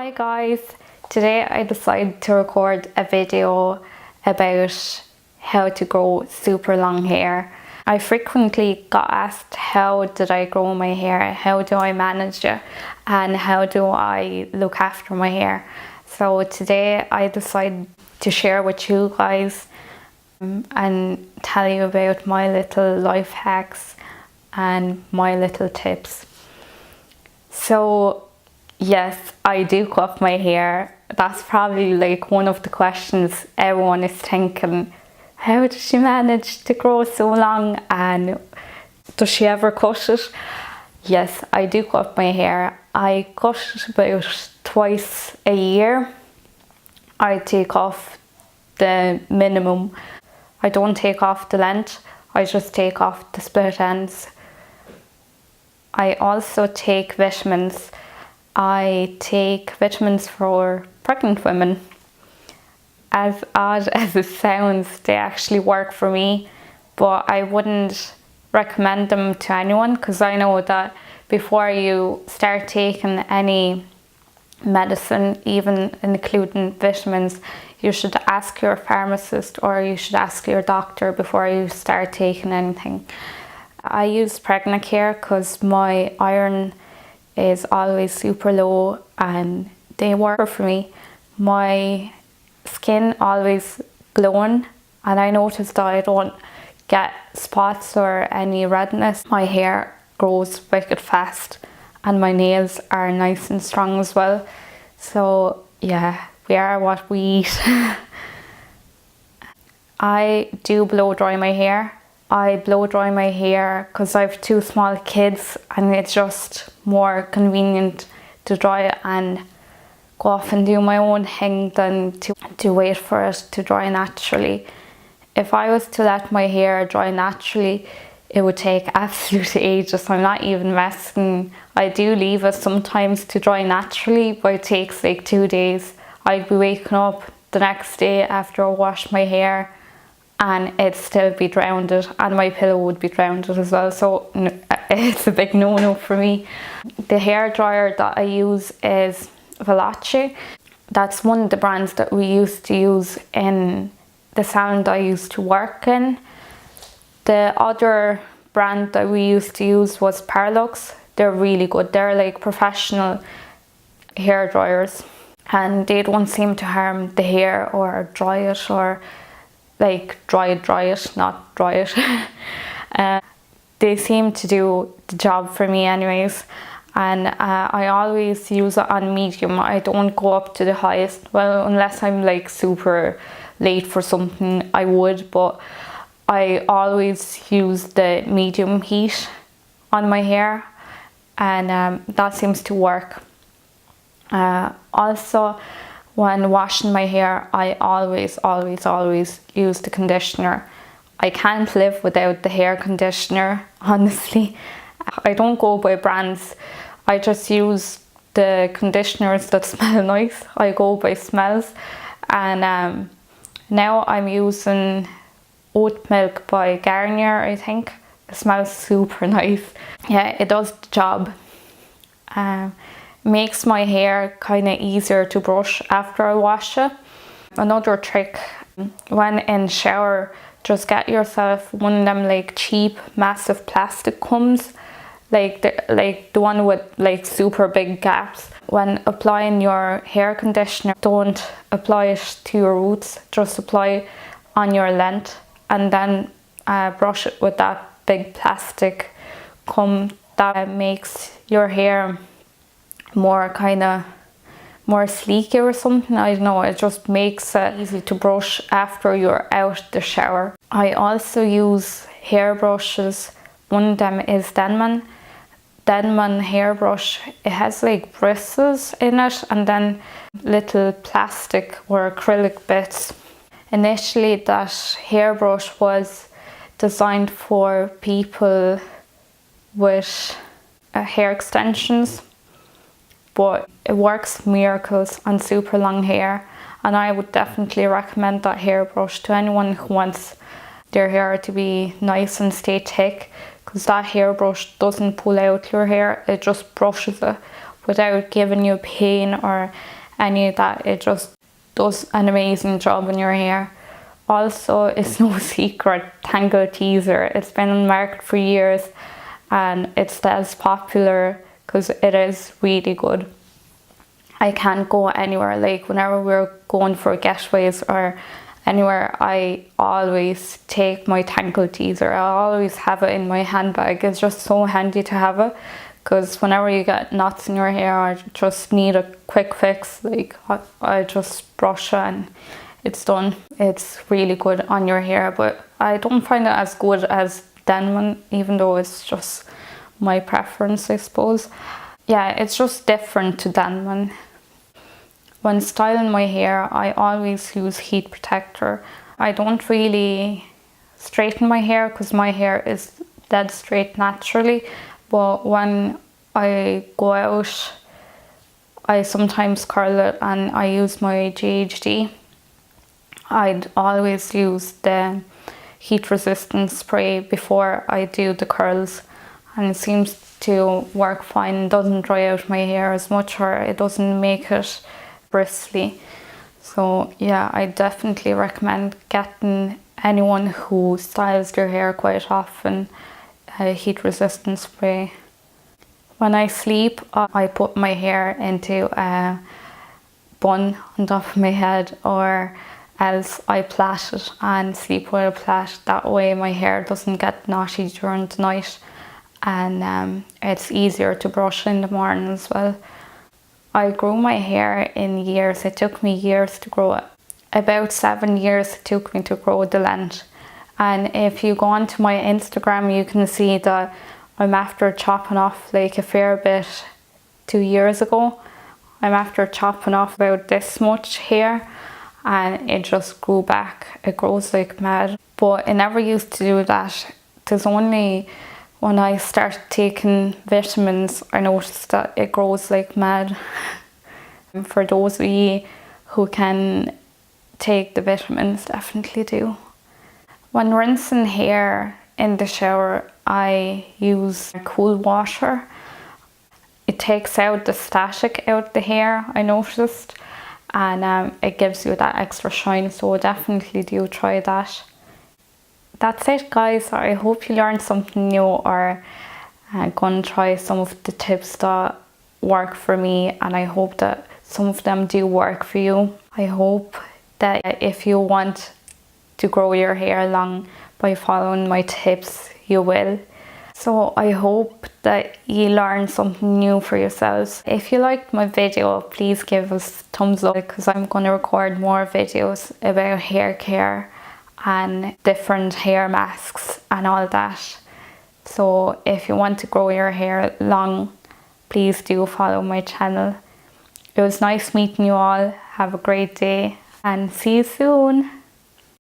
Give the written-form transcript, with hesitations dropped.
Hi guys, today I decided to record a video about how to grow super long hair. I frequently got asked how did I grow my hair, how do I manage it, and how do I look after my hair. So today I decided to share with you guys and tell you about my little life hacks and my little tips. So yes, I do cut my hair. That's probably like one of the questions everyone is thinking. How does she manage to grow so long, and does she ever cut it? Yes, I do cut my hair. I cut it about twice a year. I take off the minimum. I don't take off the length, I just take off the split ends. I also take vitamins. I take vitamins for pregnant women. As odd as it sounds, they actually work for me, but I wouldn't recommend them to anyone because I know that before you start taking any medicine, even including vitamins, you should ask your pharmacist or you should ask your doctor before you start taking anything. I use Haircare because my iron is always super low and they work for me. My skin always glowing, and I notice that I don't get spots or any redness. My hair grows wicked fast and my nails are nice and strong as well. So yeah, we are what we eat. I do blow dry my hair. I blow dry my hair because I have two small kids and it's just more convenient to dry it and go off and do my own thing than to wait for it to dry naturally. If I was to let my hair dry naturally, it would take absolute ages. I'm not even messing. I do leave it sometimes to dry naturally, but it takes like 2 days. I'd be waking up the next day after I wash my hair and it'd still be drowned and my pillow would be drowned as well. So it's a big no-no for me. The hair dryer that I use is Veloce. That's one of the brands that we used to use in the salon that I used to work in. The other brand that we used to use was Parlux. They're really good. They're like professional hair dryers and they don't seem to harm the hair or dry it or like dry it, not dry it. They seem to do the job for me anyways, and I always use it on medium. I don't go up to the highest, well, unless I'm like super late for something I would, but I always use the medium heat on my hair, and that seems to work. Also, when washing my hair, I always use the conditioner. I can't live without the hair conditioner, honestly. I don't go by brands. I just use the conditioners that smell nice. I go by smells. And now I'm using Oat Milk by Garnier, I think. It smells super nice. Yeah, it does the job. Makes my hair kind of easier to brush after I wash it. Another trick, when in shower, just get yourself one of them like cheap massive plastic combs, like the one with like super big gaps. When applying your hair conditioner, don't apply it to your roots, just apply on your length and then brush it with that big plastic comb. That makes your hair more more sleeky or something. I don't know, it just makes it easy to brush after you're out the shower. I also use hair brushes. One of them is Denman hairbrush. It has like bristles in it and then little plastic or acrylic bits. Initially that hairbrush was designed for people with hair extensions, but it works miracles on super long hair, and I would definitely recommend that hairbrush to anyone who wants their hair to be nice and stay thick, because that hairbrush doesn't pull out your hair, it just brushes it. without giving you pain or any of that. It just does an amazing job on your hair. Also, it's no secret, Tangle Teezer. It's been on the market for years and it's still popular because it is really good. I can't go anywhere, like whenever we're going for getaways or anywhere, I always take my Tangle Teezer. I always have it in my handbag. It's just so handy to have it, because whenever you get knots in your hair or just need a quick fix, like I just brush it and it's done. It's really good on your hair, but I don't find it as good as Denman, even though it's just my preference, I suppose. Yeah, it's just different to Denman. When styling my hair, I always use heat protector. I don't really straighten my hair because my hair is dead straight naturally, but when I go out, I sometimes curl it and I use my GHD. I'd always use the heat resistant spray before I do the curls, and it seems to work fine. It doesn't dry out my hair as much, or it doesn't make it bristly. So yeah, I definitely recommend getting anyone who styles their hair quite often a heat resistant spray. When I sleep, I put my hair into a bun on top of my head, or else I plait it and sleep with a plait. That way my hair doesn't get knotty during the night, and it's easier to brush in the morning as well. I grew my hair in years. It took me years to grow it. About 7 years it took me to grow the length. And if you go onto my Instagram, you can see that I'm after chopping off like a fair bit 2 years ago. I'm after chopping off about this much hair, and it just grew back. It grows like mad. But it never used to do that. There's only when I started taking vitamins, I noticed that it grows like mad. For those of you who can take the vitamins, definitely do. When rinsing hair in the shower, I use cool water. It takes out the static out of the hair, I noticed, and it gives you that extra shine, so definitely do try that. That's it, guys. I hope you learned something new, or gonna try some of the tips that work for me, and I hope that some of them do work for you. I hope that if you want to grow your hair long by following my tips, you will. So I hope that you learned something new for yourselves. If you liked my video, please give us a thumbs up, because I'm going to record more videos about hair care and different hair masks and all that. So if you want to grow your hair long, please do follow my channel. It was nice meeting you all. Have a great day and see you soon.